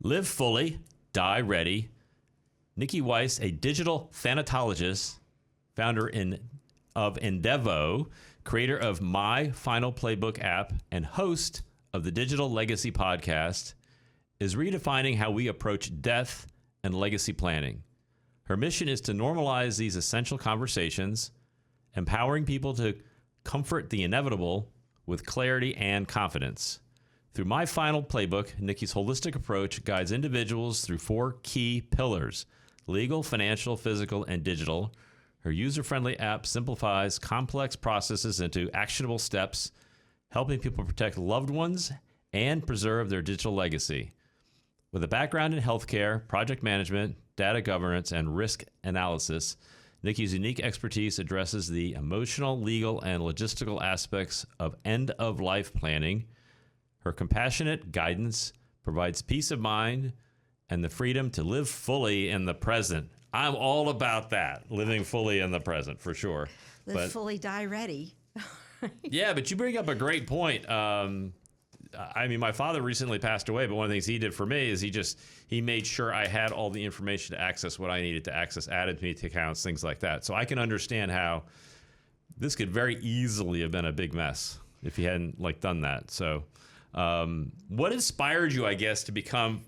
Live fully, die ready. Nikki Weiss, a digital thanatologist, founder of ENDevo, creator of My Final Playbook app, and host of the Digital Legacy podcast, is redefining how we approach death and legacy planning. Her mission is to normalize these essential conversations, empowering people to comfort the inevitable with clarity and confidence. Through My Final Playbook, Nikki's holistic approach guides individuals through 4 key pillars: legal, financial, physical, and digital. Her user-friendly app simplifies complex processes into actionable steps, helping people protect loved ones and preserve their digital legacy. With a background in healthcare, project management, data governance, and risk analysis, Nikki's unique expertise addresses the emotional, legal, and logistical aspects of end-of-life planning. Her compassionate guidance provides peace of mind and the freedom to live fully in the present. I'm all about that, living fully in the present, for sure. Live fully, die ready. Yeah, but you bring up a great point. I mean, my father recently passed away, but one of the things he did for me is he made sure I had all the information to access what I needed to access, added me to accounts, things like that. So I can understand how this could very easily have been a big mess if he hadn't done that. So what inspired you, I guess, to become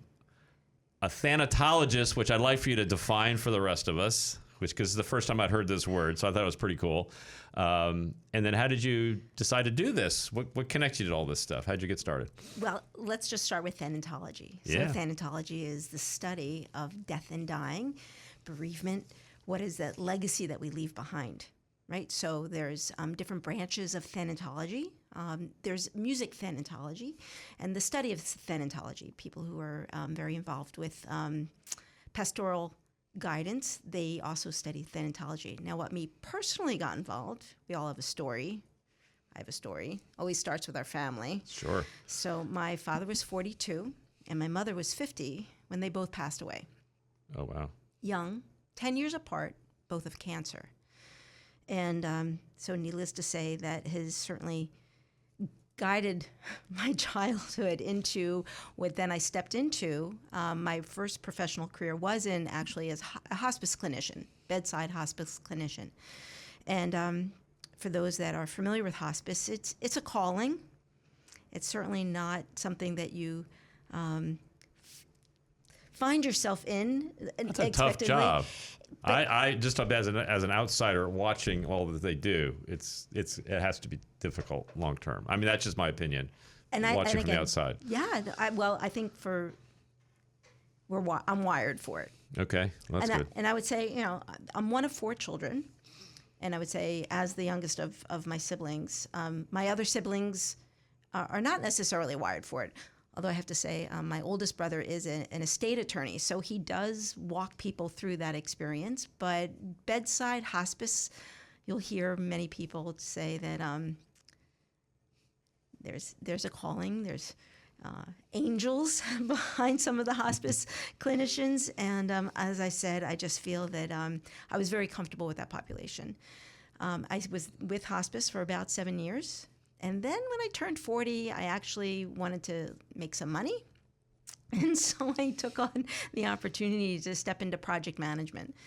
a thanatologist, which I'd like for you to define for the rest of us, because it's the first time I'd heard this word, so I thought it was pretty cool. And then how did you decide to do this? What connects you to all this stuff? How did you get started? Well, let's just start with thanatology. Yeah. So thanatology is the study of death and dying, bereavement. What is that legacy that we leave behind, right? So there's different branches of thanatology. There's music thanatology and the study of thanatology, people who are very involved with pastoral guidance. They also study thanatology. Now, what me personally got involved, we all have a story. I have a story. Always starts with our family. Sure. So my father was 42 and my mother was 50 when they both passed away. Oh, wow. Young, 10 years apart, both of cancer. And so needless to say, that has certainly guided my childhood into what then I stepped into. My first professional career was actually as a hospice clinician, bedside hospice clinician. And for those that are familiar with hospice, it's a calling. It's certainly not something that you find yourself in. That's a tough job. I just as an outsider watching all that they do, it has to be difficult long term. I mean, that's just my opinion. Watching from the outside. Yeah, I think I'm wired for it. Okay, that's good. And I would say, I'm one of 4 children, and I would say, as the youngest of my siblings, my other siblings are not necessarily wired for it. Although I have to say, my oldest brother is an estate attorney, so he does walk people through that experience. But bedside hospice, you'll hear many people say that there's a calling, there's angels behind some of the hospice clinicians. And as I said, I just feel that I was very comfortable with that population. I was with hospice for about 7 years. And then when I turned 40, I actually wanted to make some money. And so I took on the opportunity to step into project management.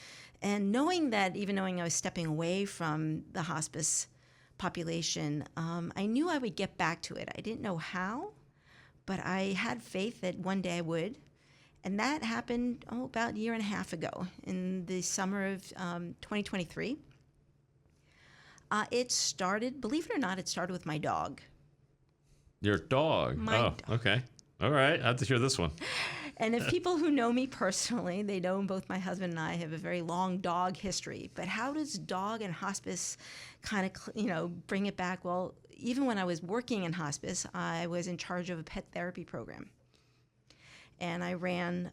And knowing I was stepping away from the hospice population, I knew I would get back to it. I didn't know how, but I had faith that one day I would. And that happened about a year and a half ago in the summer of 2023. It started, believe it or not, with my dog. Your dog? My dog. Okay. All right. I have to hear this one. And if people who know me personally, they know both my husband and I have a very long dog history. But how does dog and hospice kind of, bring it back? Well, even when I was working in hospice, I was in charge of a pet therapy program. And I ran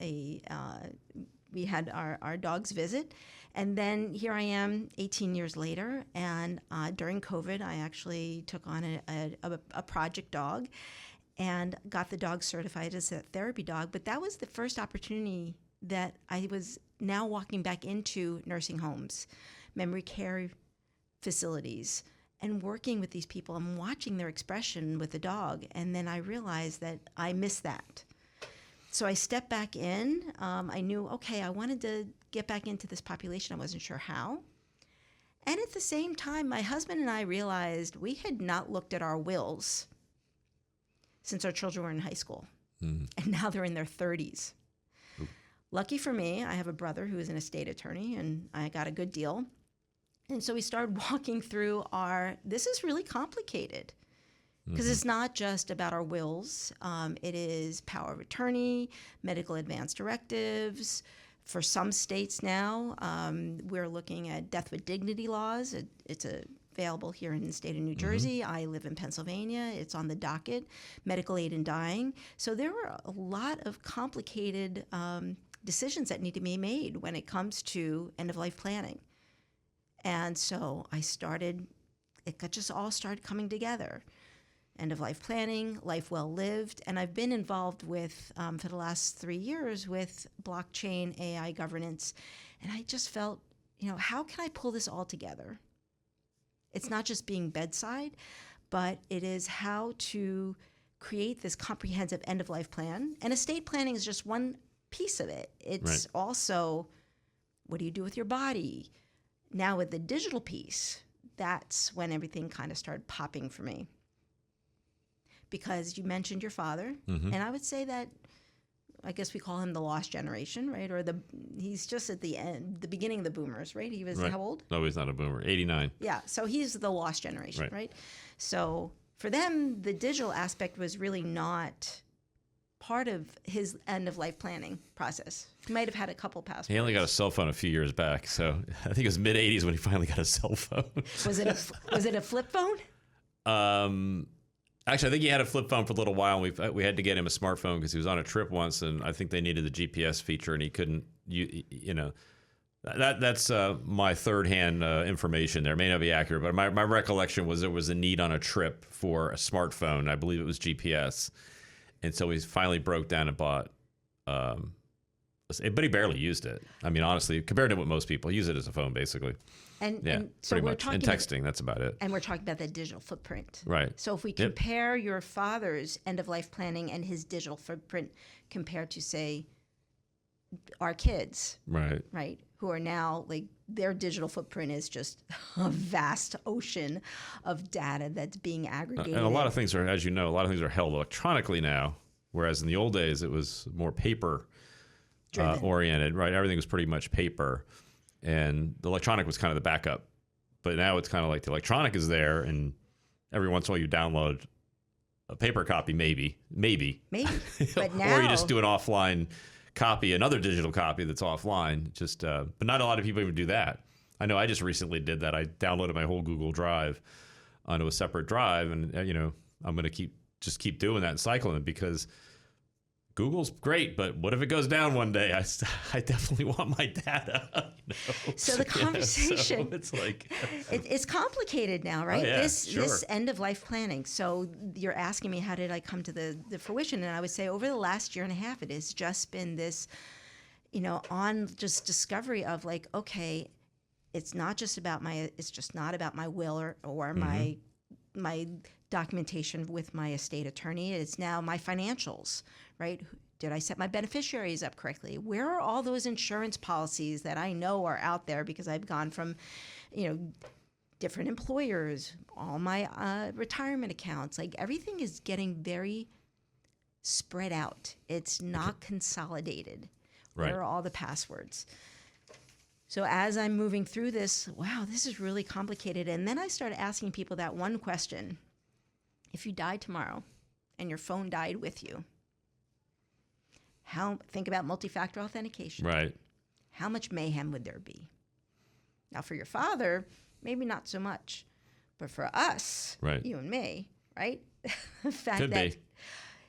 we had our dogs visit. And then here I am 18 years later, and during COVID, I actually took on a project dog and got the dog certified as a therapy dog. But that was the first opportunity that I was now walking back into nursing homes, memory care facilities, and working with these people and watching their expression with the dog. And then I realized that I missed that. So I stepped back in. I knew, okay, I wanted to get back into this population. I wasn't sure how. And at the same time, my husband and I realized we had not looked at our wills since our children were in high school. And now they're in their 30s. Ooh. Lucky for me, I have a brother who is an estate attorney, and I got a good deal. And so we started walking through this is really complicated. Because it's not just about our wills. It is power of attorney, medical advance directives. For some states now, we're looking at death with dignity laws. It's available here in the state of New Jersey. I live in Pennsylvania. It's on the docket. Medical aid in dying. So there are a lot of complicated decisions that need to be made when it comes to end-of-life planning. And so it just all started coming together. End-of-life planning, life well lived, and I've been involved with, for the last 3 years, with blockchain, AI governance, and I just felt, how can I pull this all together? It's not just being bedside, but it is how to create this comprehensive end-of-life plan, and estate planning is just one piece of it. It's also, what do you do with your body? Now with the digital piece, that's when everything kind of started popping for me. Because you mentioned your father, and I would say that, I guess we call him the lost generation, right? Or he's just at the beginning of the boomers, right? He was how old? No, he's not a boomer, 89. Yeah, so he's the lost generation, right? So for them, the digital aspect was really not part of his end-of-life planning process. He might have had a couple passports. He only got a cell phone a few years back, so I think it was mid-'80s when he finally got a cell phone. Was it a flip phone? Actually, I think he had a flip phone for a little while. And we had to get him a smartphone because he was on a trip once, and I think they needed the GPS feature, and he couldn't. That's my third-hand information. There may not be accurate, but my recollection was there was a need on a trip for a smartphone. I believe it was GPS, and so he finally broke down and bought. But he barely used it. I mean, honestly, compared to what most people use it as a phone, basically. And so pretty much. And texting, that's about it. And we're talking about the digital footprint. Right. So if we compare your father's end-of-life planning and his digital footprint compared to, say, our kids, right, who are now, like, their digital footprint is just a vast ocean of data that's being aggregated. And a lot of things are, as you know, held electronically now, whereas in the old days it was more paper oriented, right? Everything was pretty much paper. And the electronic was kind of the backup. But now it's kind of like the electronic is there, and every once in a while you download a paper copy, maybe. But now, or you just do an offline copy, another digital copy that's offline. But not a lot of people even do that. I know I just recently did that. I downloaded my whole Google Drive onto a separate drive, and I'm going to keep doing that and cycling it, because Google's great, but what if it goes down one day? I definitely want my data. So the conversation, so it's like it's complicated now, right? Oh, yeah, this end of life planning. So you're asking me, how did I come to the fruition? And I would say over the last year and a half, it has just been this, on just discovery of, like, okay, it's just not about my will or my documentation with my estate attorney. It's now my financials, right? Did I set my beneficiaries up correctly? Where are all those insurance policies that I know are out there because I've gone from, different employers, all my retirement accounts? Like, everything is getting very spread out. It's not consolidated. Right. Where are all the passwords? So as I'm moving through this, wow, this is really complicated. And then I started asking people that one question. If you died tomorrow and your phone died with you, think about multi-factor authentication. Right. How much mayhem would there be? Now, for your father, maybe not so much. But for us, you and me, right? The fact Could that,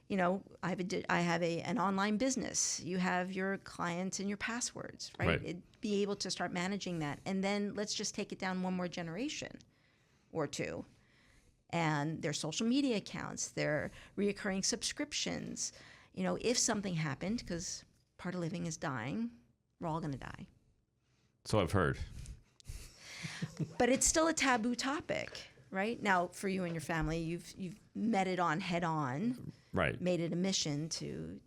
be. I have an online business. You have your clients and your passwords, right? Be able to start managing that. And then let's just take it down one more generation or two. And their social media accounts, their reoccurring subscriptions. If something happened, because part of living is dying, we're all going to die. So I've heard. But it's still a taboo topic, right? Now, for you and your family, you've met it on head on. Right. Made it a mission to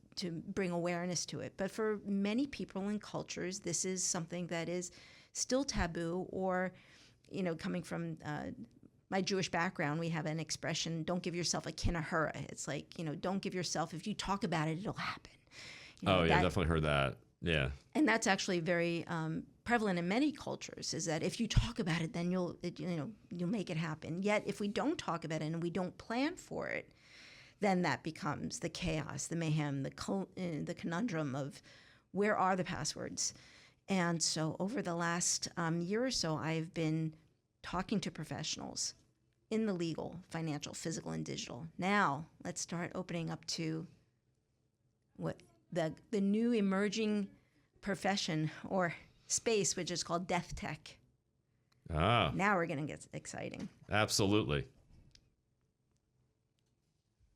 bring awareness to it. But for many people and cultures, this is something that is still taboo, or, coming from my Jewish background, we have an expression, don't give yourself a kinahura. It's like, don't give yourself, if you talk about it, it'll happen. Definitely heard that. Yeah. And that's actually very prevalent in many cultures, is that if you talk about it, then you'll make it happen. Yet if we don't talk about it and we don't plan for it, then that becomes the chaos, the mayhem, the conundrum of where are the passwords. And so over the last year or so, I've been talking to professionals in the legal, financial, physical, and digital. Now let's start opening up to what the new emerging profession or space, which is called death tech. Ah. Now we're going to get exciting. Absolutely.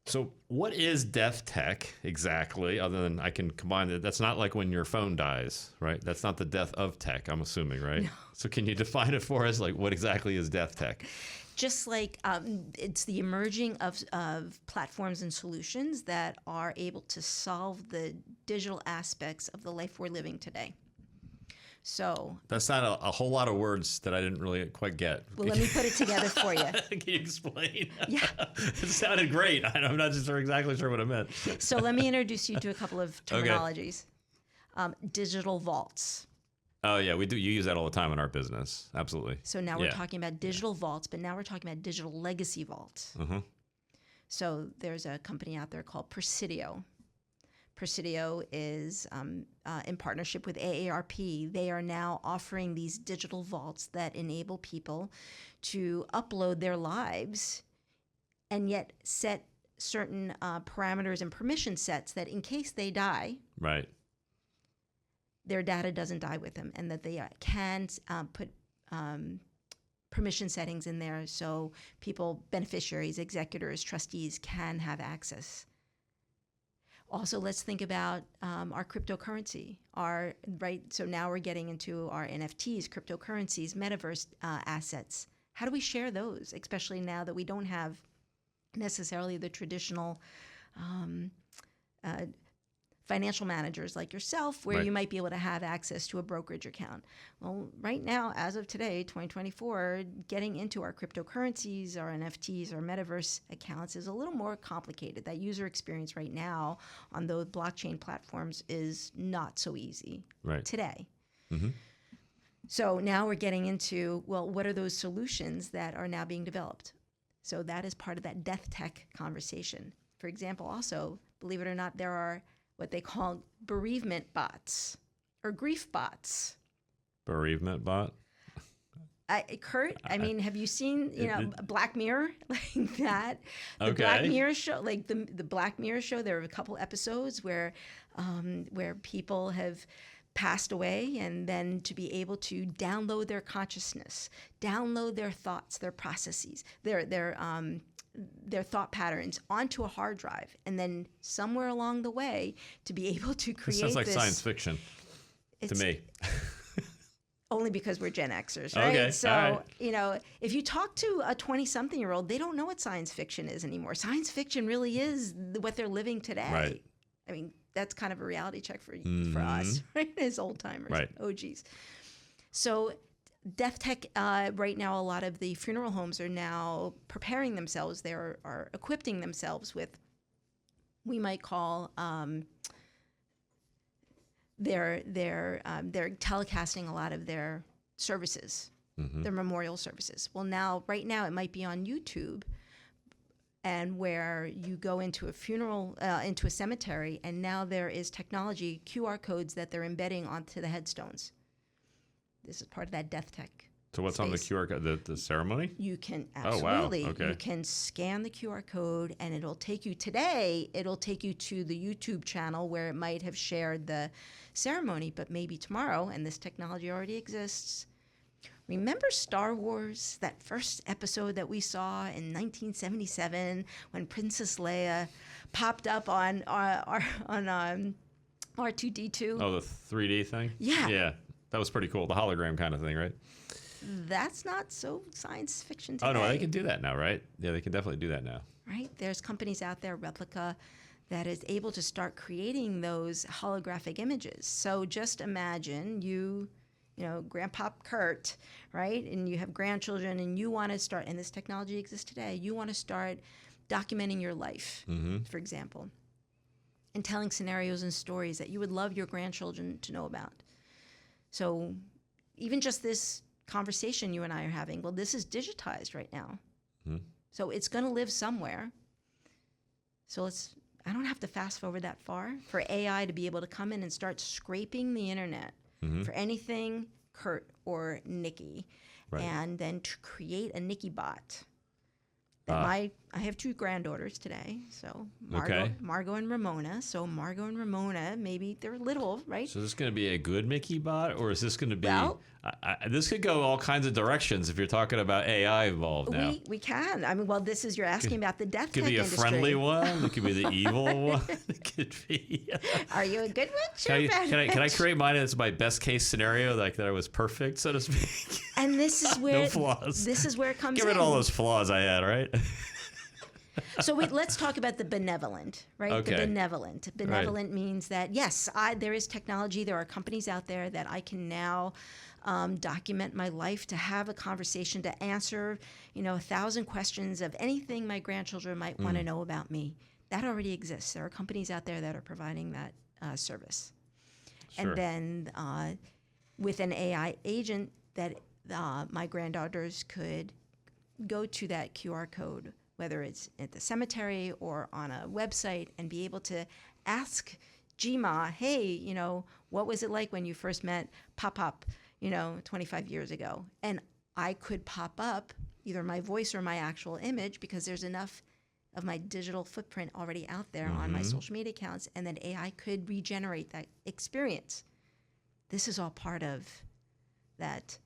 So what is death tech exactly, other than I can combine it? That's not like when your phone dies, right? That's not the death of tech, I'm assuming, right? No. So can you define it for us? Like, what exactly is death tech? Just like it's the emerging of platforms and solutions that are able to solve the digital aspects of the life we're living today. So that's not a whole lot of words that I didn't really quite get. Well, let me put it together for you. Can you explain? Yeah. It sounded great. I'm not just exactly sure what it meant. So let me introduce you to a couple of terminologies. Okay. Digital vaults. Oh, yeah, we do. You use that all the time in our business. Absolutely. So now we're talking about digital vaults, but now we're talking about digital legacy vaults. Mm-hmm. So there's a company out there called Presidio. Presidio is in partnership with AARP. They are now offering these digital vaults that enable people to upload their lives and yet set certain parameters and permission sets that in case they die, right, their data doesn't die with them, and that they can put permission settings in there so people, beneficiaries, executors, trustees can have access. Also, let's think about our cryptocurrency. So now we're getting into our NFTs, cryptocurrencies, metaverse assets. How do we share those, especially now that we don't have necessarily the traditional financial managers like yourself, where you might be able to have access to a brokerage account. Well, right now, as of today, 2024, getting into our cryptocurrencies, our NFTs, our metaverse accounts is a little more complicated. That user experience right now on those blockchain platforms is not so easy today. Mm-hmm. So now we're getting into, well, what are those solutions that are now being developed? So that is part of that death tech conversation. For example, also, believe it or not, there are what they call bereavement bots or grief bots. Bereavement bot? Kurt, I mean, have you seen, Black Mirror like that? The Okay. Black Mirror show, like the Black Mirror show, there are a couple episodes where people have passed away, and then to be able to download their consciousness, download their thoughts, their processes, their thought patterns onto a hard drive, and then somewhere along the way to be able to create It sounds like this. science fiction to me. Only because we're Gen Xers, right? Okay, so, all right. If you talk to a 20-something-year-old, they don't know what science fiction is anymore. Science fiction really is what they're living today. Right. I mean, that's kind of a reality check for us, right? As old timers, Right. OGs. So death tech, right now, a lot of the funeral homes are now preparing themselves. They are equipping themselves with, we might call, they're telecasting a lot of their services, their memorial services. Well, right now, it might be on YouTube, and where you go into a funeral, into a cemetery, and now there is technology, QR codes that they're embedding onto the headstones. This is part of that death tech. So what's on the QR code? The ceremony? You can absolutely. Oh, wow. Okay. You can scan the QR code, and it'll take you to the YouTube channel where it might have shared the ceremony, but maybe tomorrow, and this technology already exists. Remember Star Wars, that first episode that we saw in 1977 when Princess Leia popped up on R2-D2? Oh, the 3D thing? Yeah. Yeah. That was pretty cool. The hologram kind of thing, right? That's not so science fiction today. Oh, no, they can do that now, right? Yeah, they can definitely do that now. Right? There's companies out there, Replica, that is able to start creating those holographic images. So just imagine you know, Grandpa Kurt, right? And you have grandchildren and you want to start, and this technology exists today, you want to start documenting your life, for example, and telling scenarios and stories that you would love your grandchildren to know about. So even just this conversation you and I are having, well, this is digitized right now. So it's going to live somewhere. So I don't have to fast forward that far for AI to be able to come in and start scraping the internet for anything Kurt or Nikki, and then to create a Nikki bot. I have 2 granddaughters today, so Margot and Ramona. So Margot and Ramona, maybe they're little, right? So is this going to be a good Mickey bot, or is this going to be? This could go all kinds of directions if you're talking about AI involved now. We can. I mean, well, you're asking about the death tech industry. industry. Could be a friendly one. It could be the evil one. It could be. Are you a good one? Sure, can I create mine as my best case scenario, like that I was perfect, so to speak? And this is where no flaws. This is where it comes in. Get rid of all those flaws I had, right? So let's talk about the benevolent, right? Okay. The benevolent. Benevolent means that, yes, there is technology. There are companies out there that I can now document my life, to have a conversation, to answer, 1,000 questions of anything my grandchildren might want to know about me. That already exists. There are companies out there that are providing that service. Sure. And then with an AI agent that my granddaughters could go to that QR code, whether it's at the cemetery or on a website, and be able to ask Gma, hey, what was it like when you first met Pop, 25 years ago? And I could pop up either my voice or my actual image, because there's enough of my digital footprint already out there on my social media accounts, and then AI could regenerate that experience. This is all part of that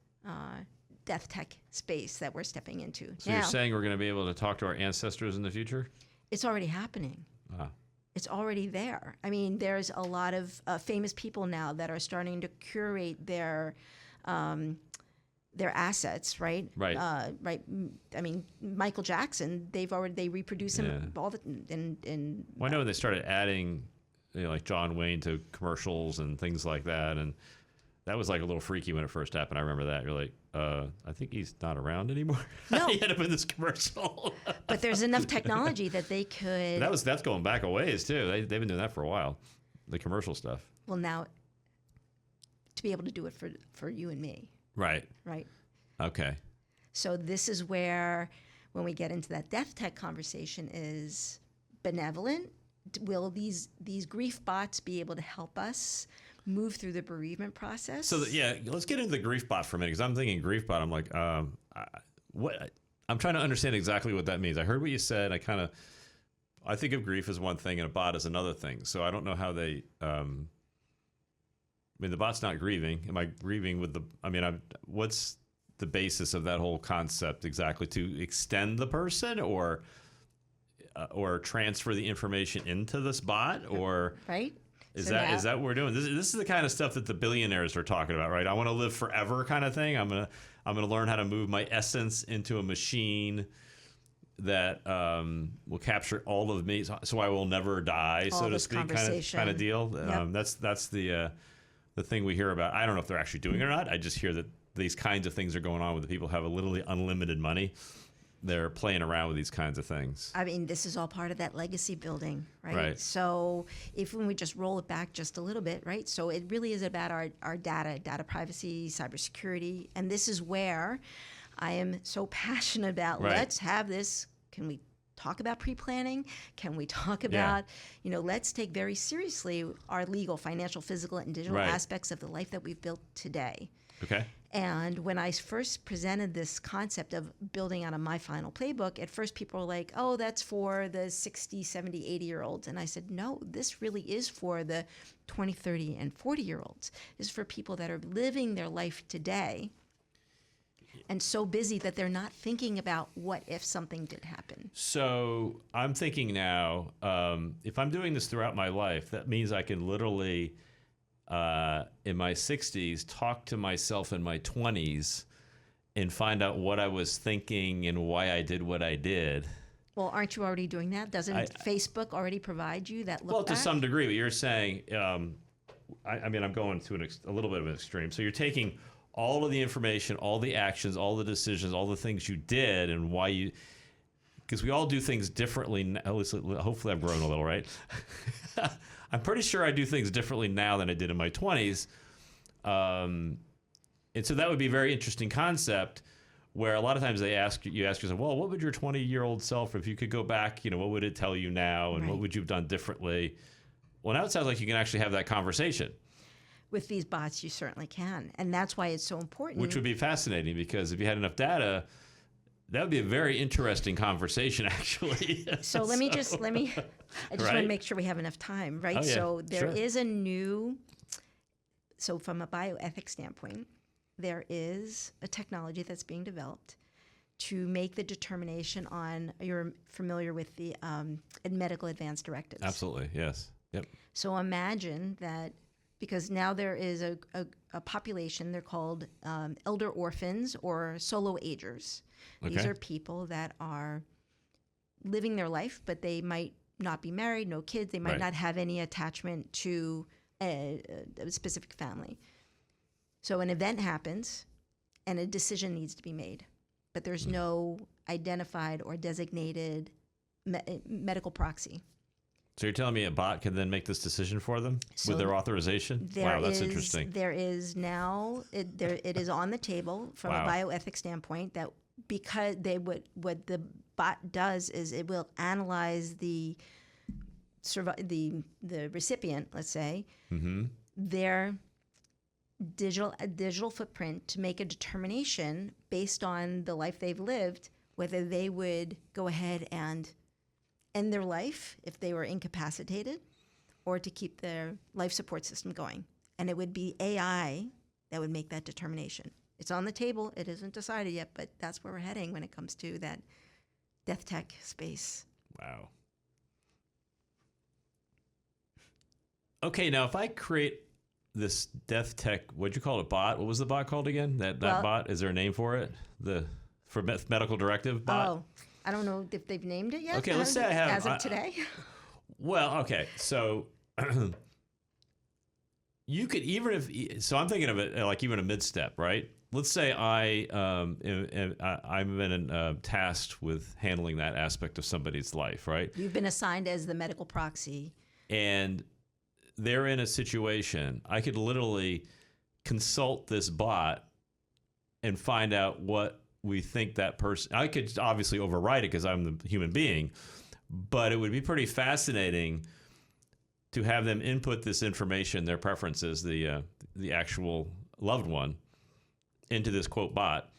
death tech space that we're stepping into. So you're saying we're going to be able to talk to our ancestors in the future? It's already happening. Wow. It's already there. I mean, there's a lot of famous people now that are starting to curate their assets, right? Right. Right. I mean, Michael Jackson, they reproduce him all the in. Well, I know they started adding, like John Wayne to commercials and things like that, and that was like a little freaky when it first happened. I remember that. You're like, I think he's not around anymore. No. He ended up in this commercial. But there's enough technology that they could. That's going back a ways too. They've been doing that for a while, the commercial stuff. Well, now to be able to do it for you and me. Right. Right. Okay. So this is where, when we get into that death tech conversation, is benevolent. Will these grief bots be able to help us move through the bereavement process? So let's get into the grief bot for a minute, because I'm thinking grief bot. I'm like, what? I'm trying to understand exactly what that means. I heard what you said. I think of grief as one thing and a bot as another thing. So I don't know how they. The bot's not grieving. Am I grieving with the? What's the basis of that whole concept exactly? To extend the person, or transfer the information into this bot, or right? Is that what we're doing? This is the kind of stuff that the billionaires are talking about, right? I want to live forever, kind of thing. I'm gonna learn how to move my essence into a machine that will capture all of me, so I will never die, so to speak, kind of deal. Yep. That's the thing we hear about. I don't know if they're actually doing it or not. I just hear that these kinds of things are going on with the people who have literally unlimited money. They're playing around with these kinds of things. I mean, this is all part of that legacy building, right? Right. So when we just roll it back just a little bit, right? So it really is about our data privacy, cybersecurity. And this is where I am so passionate about, let's have this. Can we talk about pre-planning? Can we talk about, let's take very seriously our legal, financial, physical, and digital aspects of the life that we've built today. Okay. And when I first presented this concept of building out a My Final Playbook, at first people were like, oh, that's for the 60, 70, 80-year-olds. And I said, no, this really is for the 20, 30, and 40-year-olds. This is for people that are living their life today and so busy that they're not thinking about what if something did happen. So I'm thinking now, if I'm doing this throughout my life, that means I can literally... in my 60s, talk to myself in my 20s and find out what I was thinking and why I did what I did. Well, aren't you already doing that? Doesn't Facebook already provide you that look Well, to back? some degree, but you're saying, I mean, I'm going to a little bit of an extreme. So you're taking all of the information, all the actions, all the decisions, all the things you did, and why you, because we all do things differently. At least, hopefully, I've grown a little, right? I'm pretty sure I do things differently now than I did in my 20s. And so that would be a very interesting concept, where a lot of times you ask yourself, well, what would your 20-year-old self, if you could go back, what would it tell you now, and what would you have done differently? Well, now it sounds like you can actually have that conversation. With these bots, you certainly can. And that's why it's so important. Which would be fascinating, because if you had enough data, that would be a very interesting conversation, actually. So I just want to make sure we have enough time, right? Oh, yeah. So there is so from a bioethics standpoint, there is a technology that's being developed to make the determination on, you're familiar with the medical advanced directives. Absolutely, yes. Yep. So imagine that, because now there is a population, they're called elder orphans or solo agers. Okay. These are people that are living their life, but they might not be married, no kids, they might not have any attachment to a specific family. So an event happens and a decision needs to be made, but there's no identified or designated medical proxy. So you're telling me a bot can then make this decision for them with their authorization? Wow, that's interesting. There is now, it is on the table from a bioethics standpoint, that because what the bot does is it will analyze the recipient, let's say, their digital footprint to make a determination based on the life they've lived, whether they would go ahead and end their life if they were incapacitated, or to keep their life support system going. And it would be AI that would make that determination. It's on the table. It isn't decided yet, but that's where we're heading when it comes to that death tech space. Wow. Okay, now if I create this death tech, what'd you call it, bot? What was the bot called again? That bot, is there a name for it? For medical directive bot? Oh, I don't know if they've named it yet. Okay, let's say I have. As of today. Well, okay, so you could, so I'm thinking of it like even a mid-step, right? Let's say I'm tasked with handling that aspect of somebody's life, right? You've been assigned as the medical proxy. And they're in a situation, I could literally consult this bot and find out what we think that person, I could obviously override it because I'm the human being, but it would be pretty fascinating to have them input this information, their preferences, the actual loved one, into this quote bot.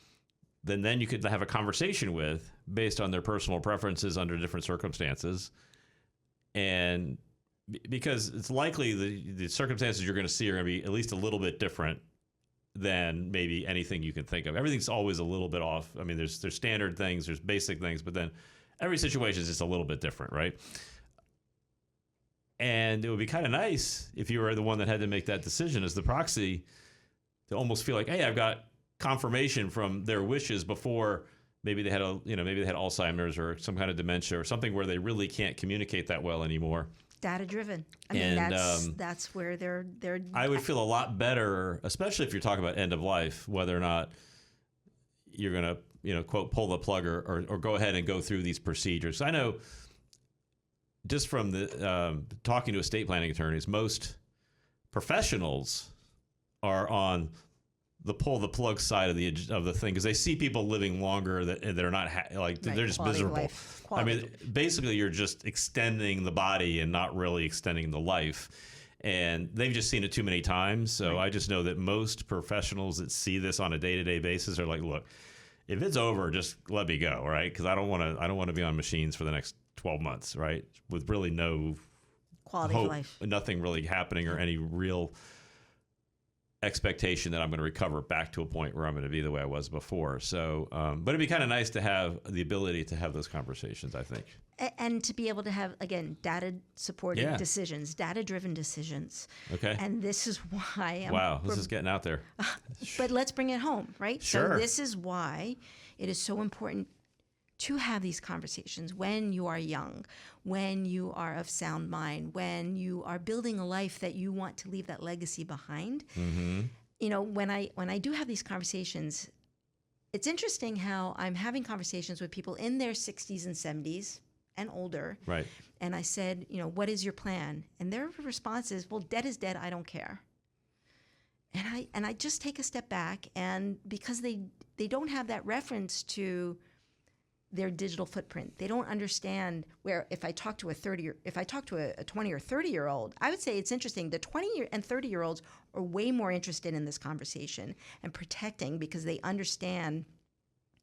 Then you could have a conversation with based on their personal preferences under different circumstances. And because it's likely the circumstances you're going to see are going to be at least a little bit different than maybe anything you can think of. Everything's always a little bit off. I mean, there's standard things, there's basic things, but then every situation is just a little bit different, right? And it would be kind of nice if you were the one that had to make that decision as the proxy, to almost feel like, hey, I've got confirmation from their wishes before maybe they had maybe they had Alzheimer's or some kind of dementia or something where they really can't communicate that well anymore. Data driven. I mean, that's where they're. I would feel a lot better, especially if you're talking about end of life, whether or not you're going to, quote, pull the plug or go ahead and go through these procedures. I know just from the talking to estate planning attorneys, most professionals are on the pull the plug side of the thing, because they see people living longer that are not they're just miserable. I mean, basically you're just extending the body and not really extending the life. And they've just seen it too many times. So I just know that most professionals that see this on a day-to-day basis are like, look, if it's over, just let me go, right? Because I don't want to be on machines for the next 12 months, right? With really no quality of life, nothing really happening or any real expectation that I'm going to recover back to a point where I'm going to be the way I was before. So, but it'd be kind of nice to have the ability to have those conversations, I think. And to be able to have, again, data-supported decisions, data-driven decisions. Okay. And this is why... Wow, this is getting out there. But let's bring it home, right? Sure. So this is why it is so important to have these conversations when you are young, when you are of sound mind, when you are building a life that you want to leave that legacy behind. Mm-hmm. You know, when I do have these conversations, it's interesting how I'm having conversations with people in their 60s and 70s and older. Right. And I said, you know, what is your plan? And their response is, well, dead is dead. I don't care. And I just take a step back, and because they don't have that reference to their digital footprint, they don't understand where if I talk to a 20 or 30-year-old, I would say it's interesting. The 20 and 30-year-olds are way more interested in this conversation and protecting because they understand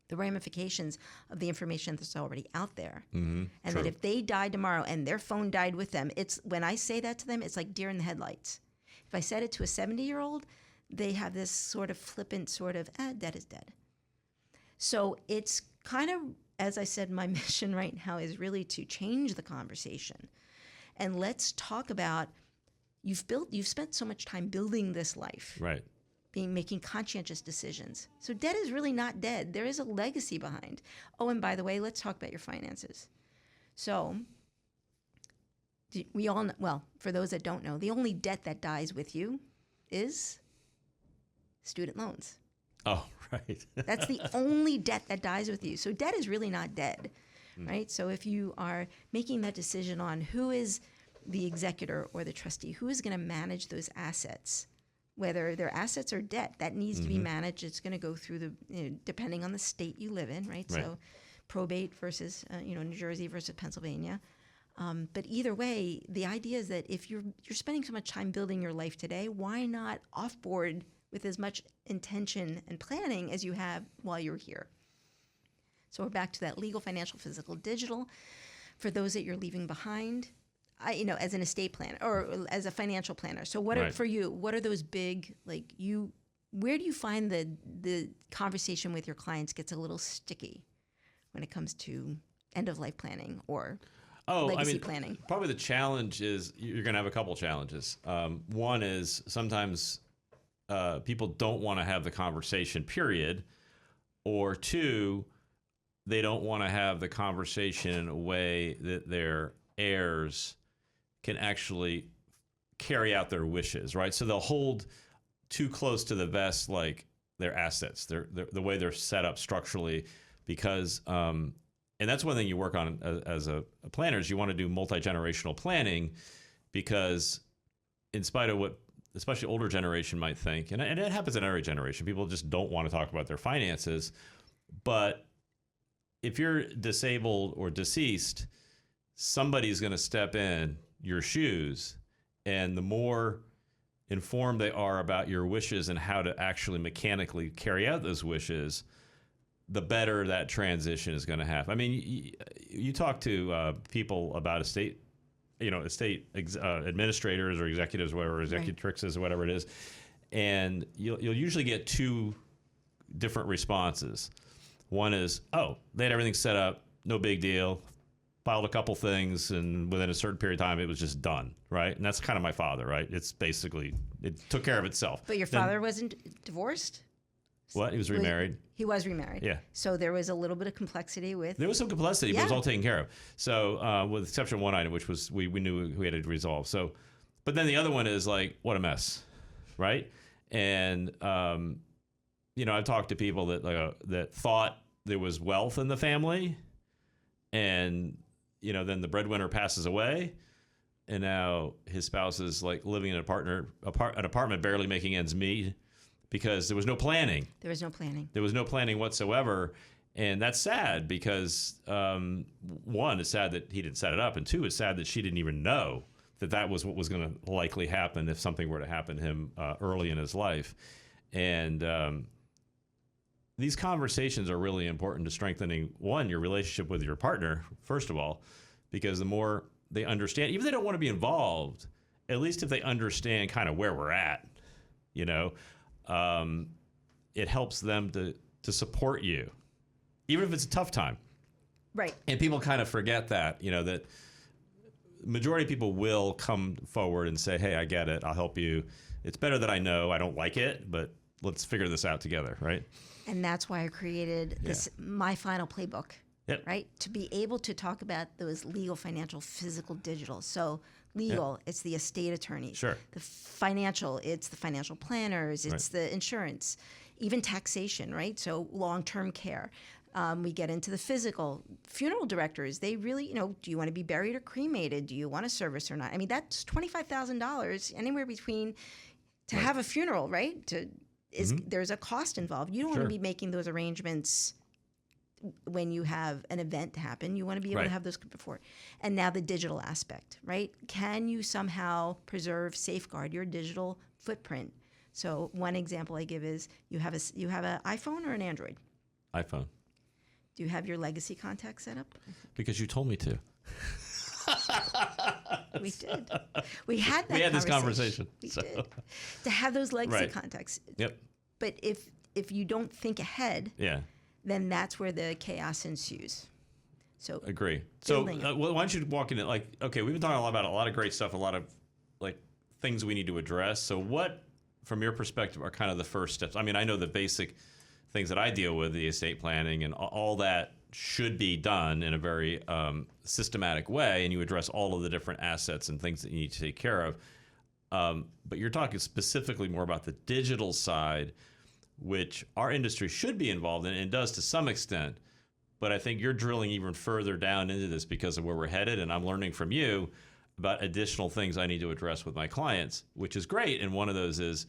the ramifications of the information that's already out there. Mm-hmm. And True. that if they die tomorrow and their phone died with them, it's when I say that to them, it's like deer in the headlights. If I said it to a 70-year-old, they have this sort of flippant dead is dead. So it's kind of, as I said, my mission right now is really to change the conversation. And let's talk about, you've spent so much time building this life. Right. Making conscientious decisions. So debt is really not dead. There is a legacy behind. Oh, and by the way, let's talk about your finances. So we all know, well, for those that don't know, the only debt that dies with you is student loans. Oh, right. That's the only debt that dies with you. So debt is really not dead, right? So if you are making that decision on who is the executor or the trustee, who is going to manage those assets, whether they're assets or debt, that needs to be managed. It's going to go through depending on the state you live in, right? So probate versus, New Jersey versus Pennsylvania. But either way, the idea is that if you're spending so much time building your life today, why not offboard with as much intention and planning as you have while you're here? So we're back to that legal, financial, physical, digital. For those that you're leaving behind, as an estate planner or as a financial planner. So what are, for you, what are those big, where do you find the conversation with your clients gets a little sticky when it comes to end of life planning or legacy planning? Probably the challenge is you're going to have a couple challenges. One is sometimes people don't want to have the conversation, period. Or two, they don't want to have the conversation in a way that their heirs can actually carry out their wishes, right? So they'll hold too close to the vest, like their assets, the way they're set up structurally, because, and that's one thing you work on as a planner is you want to do multi-generational planning, because in spite of what especially older generation might think, and it happens in every generation, people just don't want to talk about their finances. But if you're disabled or deceased, somebody's going to step in your shoes, and the more informed they are about your wishes and how to actually mechanically carry out those wishes, the better that transition is going to happen. I mean, you talk to people about estate administrators or executives, whatever, executrixes or whatever it is, and you'll usually get two different responses. One is, oh, they had everything set up, no big deal, filed a couple things, and within a certain period of time, it was just done, right? And that's kind of my father, right? It's basically, it took care of itself. But your father wasn't divorced? What? He was remarried. He was remarried. Yeah. So there was a little bit of complexity with... There was some complexity, but it was all taken care of. So with the exception of one item, which was we knew we had to resolve. So, but then the other one is like, what a mess, right? And, I've talked to people that thought there was wealth in the family, and, then the breadwinner passes away, and now his spouse is like living in an apartment barely making ends meet, because there was no planning. There was no planning whatsoever. And that's sad because, one, it's sad that he didn't set it up. And two, it's sad that she didn't even know that was what was going to likely happen if something were to happen to him early in his life. And these conversations are really important to strengthening, one, your relationship with your partner, first of all, because the more they understand, even if they don't want to be involved, at least if they understand kind of where we're at, it helps them to support you, even if it's a tough time. Right. And people kind of forget that, that majority of people will come forward and say, hey, I get it. I'll help you. It's better that I know I don't like it, but let's figure this out together, right? And that's why I created this My Final Playbook. Yep. right? To be able to talk about those legal, financial, physical, digital. So legal, it's the estate attorneys. Sure. The financial, it's the financial planners, it's the insurance, even taxation, right? So long-term care. We get into the physical. Funeral directors, they really, do you want to be buried or cremated? Do you want a service or not? I mean, that's $25,000, anywhere between, to have a funeral, right? There's a cost involved. You don't want to be making those arrangements when you have an event happen. You want to be able to have those before. And now the digital aspect, right? Can you somehow preserve, safeguard your digital footprint? So one example I give is you have an iPhone or an Android? iPhone. Do you have your legacy contacts set up? Because you told me to. We did. We had that. We had this conversation. We did. To have those legacy contacts. Yep. But if you don't think ahead, then that's where the chaos ensues. So agree. So why don't you walk into, like, okay, we've been talking a lot about a lot of great stuff, a lot of like things we need to address. So what, from your perspective, are kind of the first steps? I mean, I know the basic things that I deal with, the estate planning and all that should be done in a very systematic way, and you address all of the different assets and things that you need to take care of. But you're talking specifically more about the digital side, which our industry should be involved in, and does to some extent. But I think you're drilling even further down into this because of where we're headed, and I'm learning from you about additional things I need to address with my clients, which is great. And one of those is,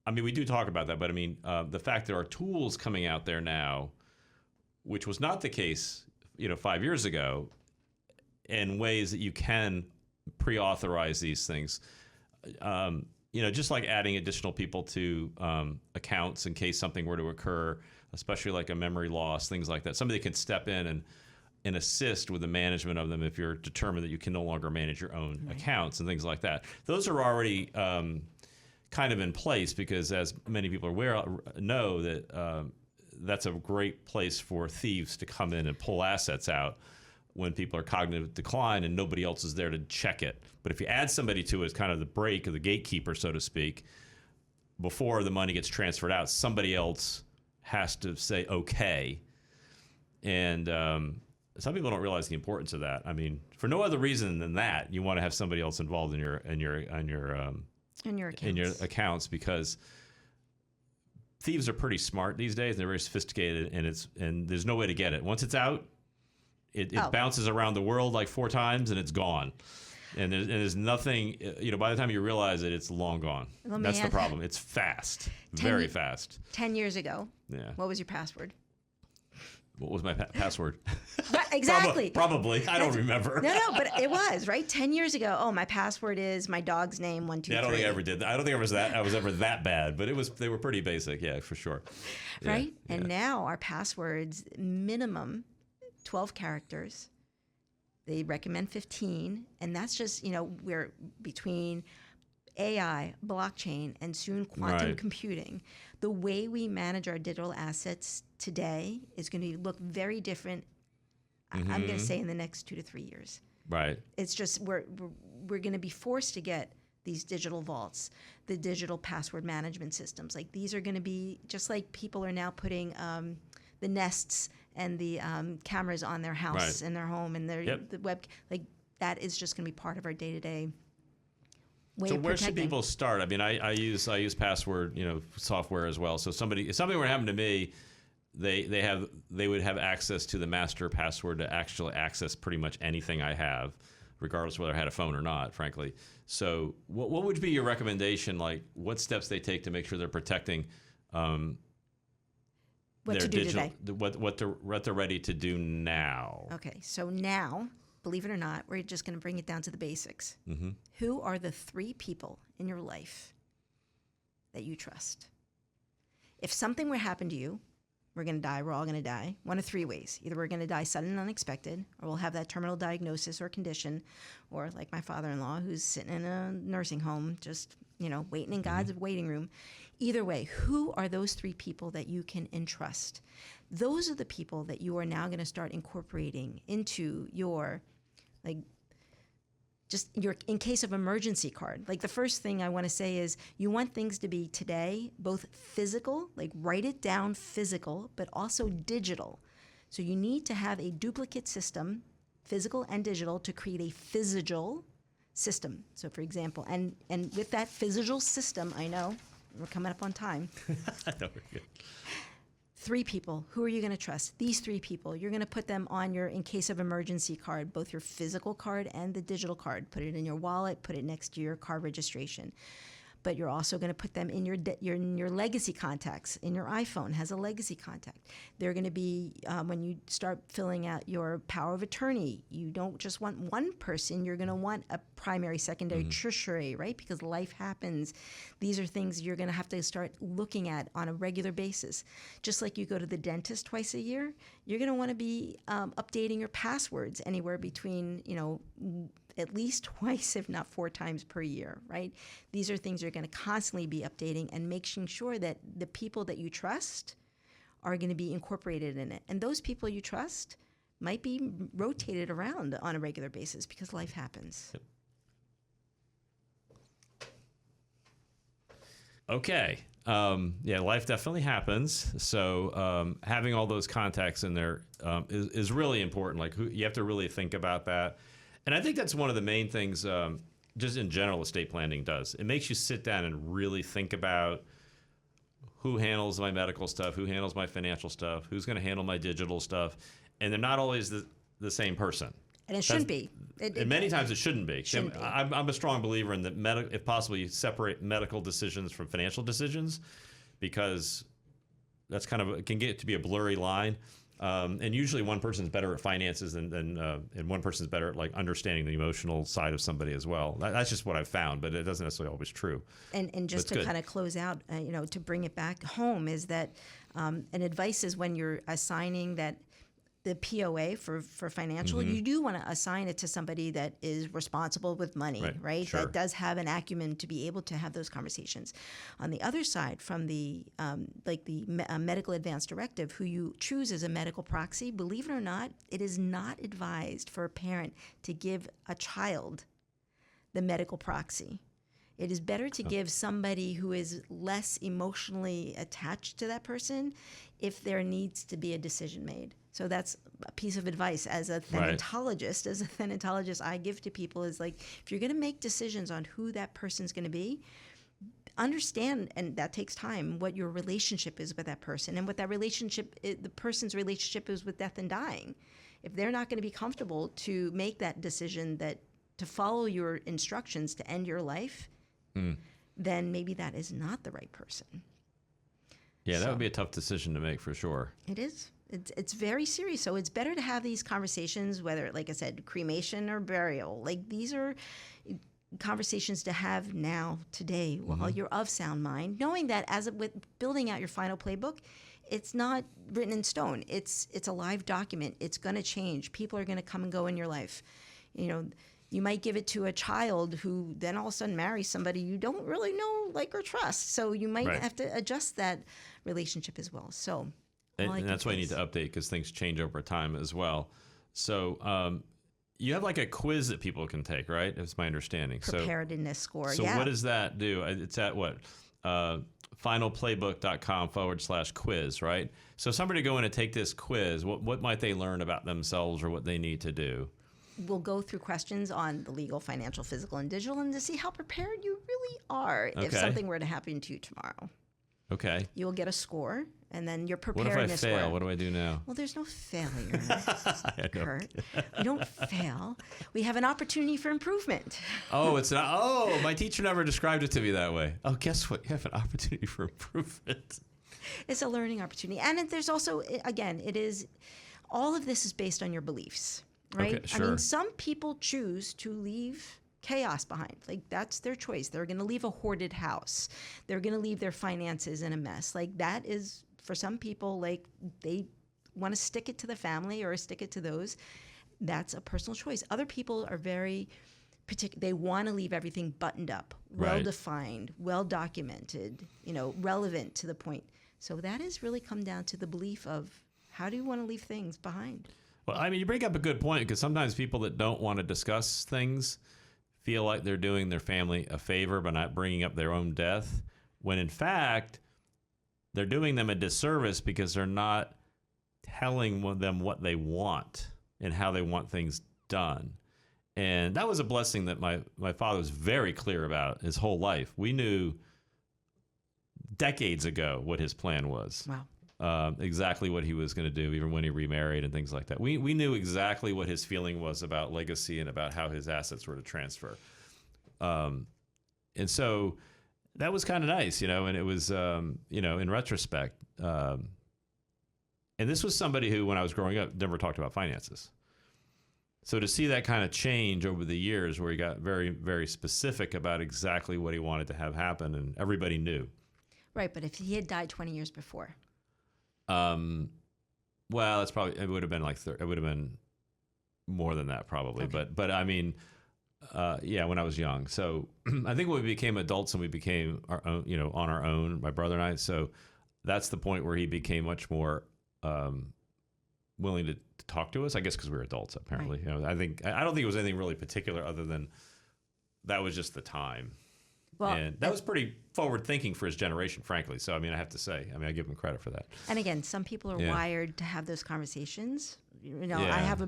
I mean, we do talk about that, but I mean, the fact there are tools coming out there now, which was not the case, 5 years ago, in ways that you can pre-authorize these things. Just like adding additional people to accounts in case something were to occur, especially like a memory loss, things like that. Somebody can step in and assist with the management of them if you're determined that you can no longer manage your own accounts and things like that. Those are already kind of in place because, as many people are aware, know that that's a great place for thieves to come in and pull assets out when people are cognitive decline and nobody else is there to check it. But if you add somebody to it as kind of the break or the gatekeeper, so to speak, before the money gets transferred out, somebody else has to say okay. And some people don't realize the importance of that. I mean, for no other reason than that, you want to have somebody else involved in your accounts, because thieves are pretty smart these days. And they're very sophisticated, and there's no way to get it. Once it's out, it bounces around the world like 4 times and it's gone. And there's nothing, by the time you realize it, it's long gone. That's the problem. It's fast, very fast. 10 years ago, yeah. What was your password? What was my password? Right, exactly. Probably. I don't remember. No, but it was, right? 10 years ago, my password is my dog's name, 1, 2, 3. Yeah, I don't think I ever did that. I don't think I was ever that bad, but they were pretty basic, yeah, for sure. Right? Yeah. And now our passwords, minimum 12 characters. They recommend 15, and that's just, we're between AI, blockchain, and soon quantum computing. The way we manage our digital assets today is going to look very different, I'm going to say, in the next 2 to 3 years. Right. It's just we're going to be forced to get these digital vaults, the digital password management systems. Like, these are going to be, just like people are now putting the Nests and the cameras on their house and their home and the web, like, that is just going to be part of our day-to-day way of protecting. Where should people start? I mean, I use password software as well. So if something were to happen to me, they would have access to the master password to actually access pretty much anything I have, regardless of whether I had a phone or not, frankly. So what would be your recommendation? Like, what steps they take to make sure they're protecting what to do today? What they're ready to do now. Okay, so now, believe it or not, we're just going to bring it down to the basics. Mm-hmm. Who are the 3 people in your life that you trust? If something were to happen to you, we're going to die, we're all going to die, one of 3 ways. Either we're going to die sudden and unexpected, or we'll have that terminal diagnosis or condition, or like my father-in-law who's sitting in a nursing home just, waiting in God's waiting room. Either way, who are those 3 people that you can entrust? Those are the people that you are now going to start incorporating into your, just your in case of emergency card. Like, the first thing I want to say is you want things to be today, both physical, like write it down physical, but also digital. So you need to have a duplicate system, physical and digital, to create a physical system. So for example, and with that physical system, I know we're coming up on time. No, we're good. 3 people. Who are you going to trust? These 3 people. You're going to put them on your in case of emergency card, both your physical card and the digital card. Put it in your wallet, put it next to your car registration. But you're also going to put them in your legacy contacts. In your iPhone has a legacy contact. They're going to be, when you start filling out your power of attorney, you don't just want one person. You're going to want a primary, secondary, tertiary, right? Because life happens. These are things you're going to have to start looking at on a regular basis. Just like you go to the dentist twice a year, you're going to want to be updating your passwords anywhere between, at least twice, if not 4 times per year, right? These are things you're going to constantly be updating and making sure that the people that you trust are going to be incorporated in it. And those people you trust might be rotated around on a regular basis because life happens. Yep. Okay. Life definitely happens. So having all those contacts in there is really important. Like you have to really think about that. And I think that's one of the main things, just in general, estate planning does. It makes you sit down and really think about who handles my medical stuff, who handles my financial stuff, who's going to handle my digital stuff. And they're not always the same person. And it shouldn't be. And many times it shouldn't be. Shouldn't be. I'm a strong believer in that, if possible, you separate medical decisions from financial decisions, because that's it can get to be a blurry line. And usually one person's better at finances and one person's better at like understanding the emotional side of somebody as well. That's just what I've found, but it doesn't necessarily always true. And just to kind of close out, to bring it back home is that an advice is when you're assigning that the POA for financial, you do want to assign it to somebody that is responsible with money, right? Sure. That does have an acumen to be able to have those conversations. On the other side, from the medical advance directive, who you choose as a medical proxy, believe it or not, it is not advised for a parent to give a child the medical proxy. It is better to give somebody who is less emotionally attached to that person if there needs to be a decision made. So that's a piece of advice as a thanatologist. As a thanatologist, I give to people is like, if you're going to make decisions on who that person's going to be, understand, and that takes time, what your relationship is with that person and what that relationship, the person's relationship is with death and dying. If they're not going to be comfortable to make that decision, that to follow your instructions to end your life, then maybe that is not the right person. Yeah, that would be a tough decision to make for sure. It is. It's very serious. So it's better to have these conversations, whether, like I said, cremation or burial. Like these are conversations to have now, today, while you're of sound mind, knowing that with building out your final playbook, it's not written in stone. It's a live document. It's going to change. People are going to come and go in your life. You might give it to a child who then all of a sudden marries somebody you don't really know, like, or trust. So you might have to adjust that relationship as well. So, and that's why you need to update, because things change over time as well. So you have like a quiz that people can take, right? That's my understanding. Preparedness score. So what does that do? It's at what? finalplaybook.com/quiz, right? So if somebody go in and take this quiz, what might they learn about themselves or what they need to do? We'll go through questions on the legal, financial, physical, and digital, and to see how prepared you really are if something were to happen to you tomorrow. Okay. You will get a score, and then your preparedness score. What if I fail? score. What do I do now? Well, there's no failure, Kurt. We don't fail. We have an opportunity for improvement. Oh, it's not. Oh, my teacher never described it to me that way. Oh, guess what? You have an opportunity for improvement. It's a learning opportunity. And there's also, again, all of this is based on your beliefs. Right? Okay, sure. I mean, some people choose to leave chaos behind. Like, that's their choice. They're going to leave a hoarded house. They're going to leave their finances in a mess. Like, that is, for some people, like, they want to stick it to the family or stick it to those. That's a personal choice. Other people are very particular. They want to leave everything buttoned up, well-defined, well-documented, relevant to the point. So that has really come down to the belief of, how do you want to leave things behind? Well, I mean, you bring up a good point, because sometimes people that don't want to discuss things feel like they're doing their family a favor by not bringing up their own death, when in fact, they're doing them a disservice because they're not telling them what they want and how they want things done. And that was a blessing that my father was very clear about his whole life. We knew decades ago what his plan was. Wow. Exactly what he was going to do, even when he remarried and things like that. We knew exactly what his feeling was about legacy and about how his assets were to transfer. And so that was kind of nice, and it was, in retrospect. And this was somebody who, when I was growing up, never talked about finances. So to see that kind of change over the years where he got very, very specific about exactly what he wanted to have happen, and everybody knew. Right, but if he had died 20 years before. Well, it would have been it would have been more than that probably. Okay. But I mean, when I was young. So I think when we became adults and we became our own, on our own, my brother and I, so that's the point where he became much more willing to talk to us, I guess, because we were adults, apparently. Right. I don't think it was anything really particular other than that was just the time. Well, and that was pretty forward thinking for his generation, frankly. So, I have to say, I give him credit for that. And again, some people are wired to have those conversations. I have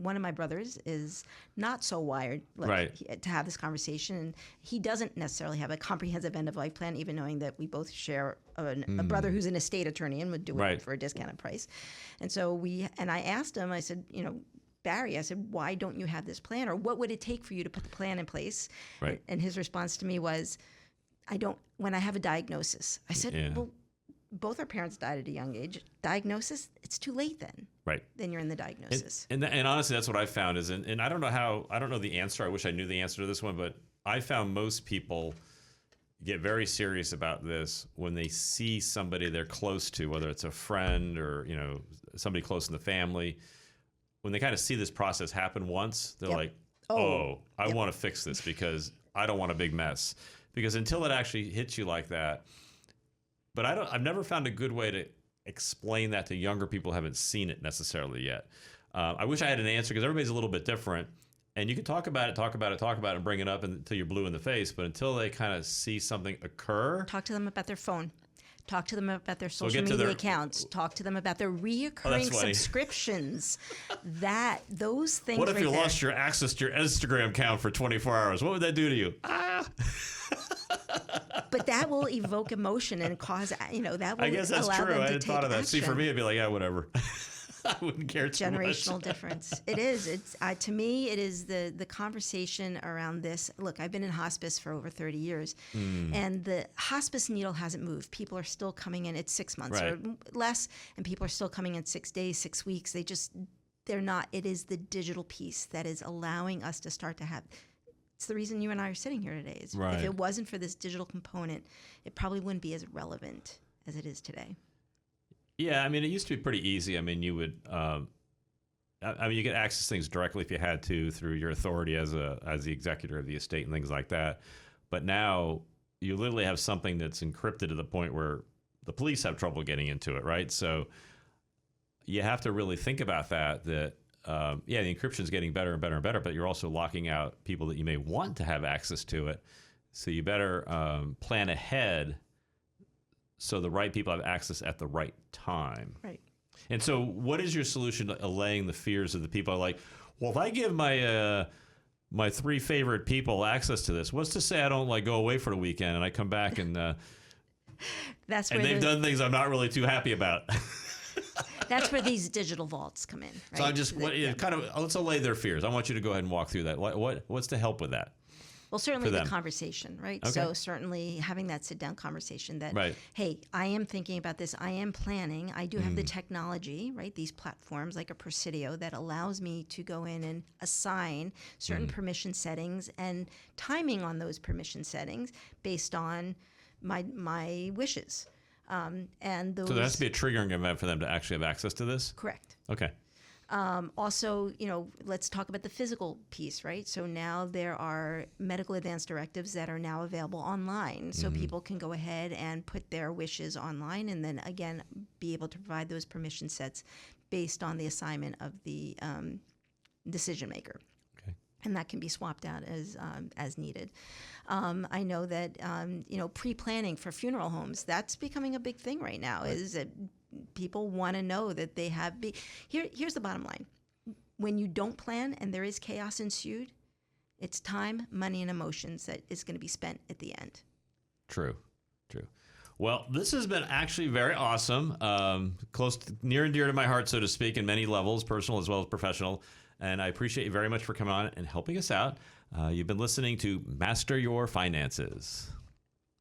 one of my brothers is not so wired to have this conversation. And he doesn't necessarily have a comprehensive end of life plan, even knowing that we both share a brother who's an estate attorney and would do it for a discounted price. And so I asked him, I said, Barry, I said, why don't you have this plan? Or what would it take for you to put the plan in place? Right. And his response to me was, when I have a diagnosis. I said, well, both our parents died at a young age. Diagnosis, it's too late then. Right. Then you're in the diagnosis. And honestly, that's what I found is, and I don't know the answer. I wish I knew the answer to this one, but I found most people get very serious about this when they see somebody they're close to, whether it's a friend or, somebody close in the family. When they kind of see this process happen once, they're like, I want to fix this because I don't want a big mess. Because until it actually hits you like that, but I've never found a good way to explain that to younger people who haven't seen it necessarily yet. I wish I had an answer because everybody's a little bit different. And you can talk about it, and bring it up until you're blue in the face. But until they kind of see something occur. Talk to them about their phone. Talk to them about their social media accounts. Talk to them about their reoccurring subscriptions. Those things. What if you lost your access to your Instagram account for 24 hours? What would that do to you? But that will evoke emotion and cause, that will I guess that's allow true. them to I hadn't thought of that. action. See, for me, it'd be like, whatever. I wouldn't care too much. Generational difference. It is. It's to me, it is the conversation around this. Look, I've been in hospice for over 30 years, and the hospice needle hasn't moved. People are still coming in. It's 6 months or less, and people are still coming in 6 days, 6 weeks. They're not. It is the digital piece that is allowing us to start to have. It's the reason you and I are sitting here today. If it wasn't for this digital component, it probably wouldn't be as relevant as it is today. Yeah, it used to be pretty easy. You would, you could access things directly if you had to through your authority as the executor of the estate and things like that. But now you literally have something that's encrypted to the point where the police have trouble getting into it, right? So you have to really think about that. The encryption is getting better and better and better, but you're also locking out people that you may want to have access to it. So you better plan ahead so the right people have access at the right time. Right. And so what is your solution to allaying the fears of the people like, well, if I give my my 3 favorite people access to this, what's to say I don't go away for the weekend and I come back and that's where they've done things I'm not really too happy about. That's where these digital vaults come in. Right? So I'm just let's allay their fears. I want you to go ahead and walk through that. What's to help with that? Well, certainly the conversation, right? Okay. So certainly having that sit-down conversation that, hey, I am thinking about this. I am planning. I do have the technology, right? These platforms like a Presidio that allows me to go in and assign certain permission settings and timing on those permission settings based on my wishes. And those, so there has to be a triggering event for them to actually have access to this? Correct. Okay. Also, let's talk about the physical piece, right? So now there are medical advance directives that are now available online. So people can go ahead and put their wishes online and then, again, be able to provide those permission sets based on the assignment of the decision maker. Okay. And that can be swapped out as needed. I know that, pre-planning for funeral homes, that's becoming a big thing right now, is that People want to know that they have. Here's the bottom line: when you don't plan and there is chaos ensued, it's time, money, and emotions that is going to be spent at the end. True. Well, this has been actually very awesome. Near and dear to my heart, so to speak, in many levels, personal as well as professional. And I appreciate you very much for coming on and helping us out. You've been listening to Master Your Finances.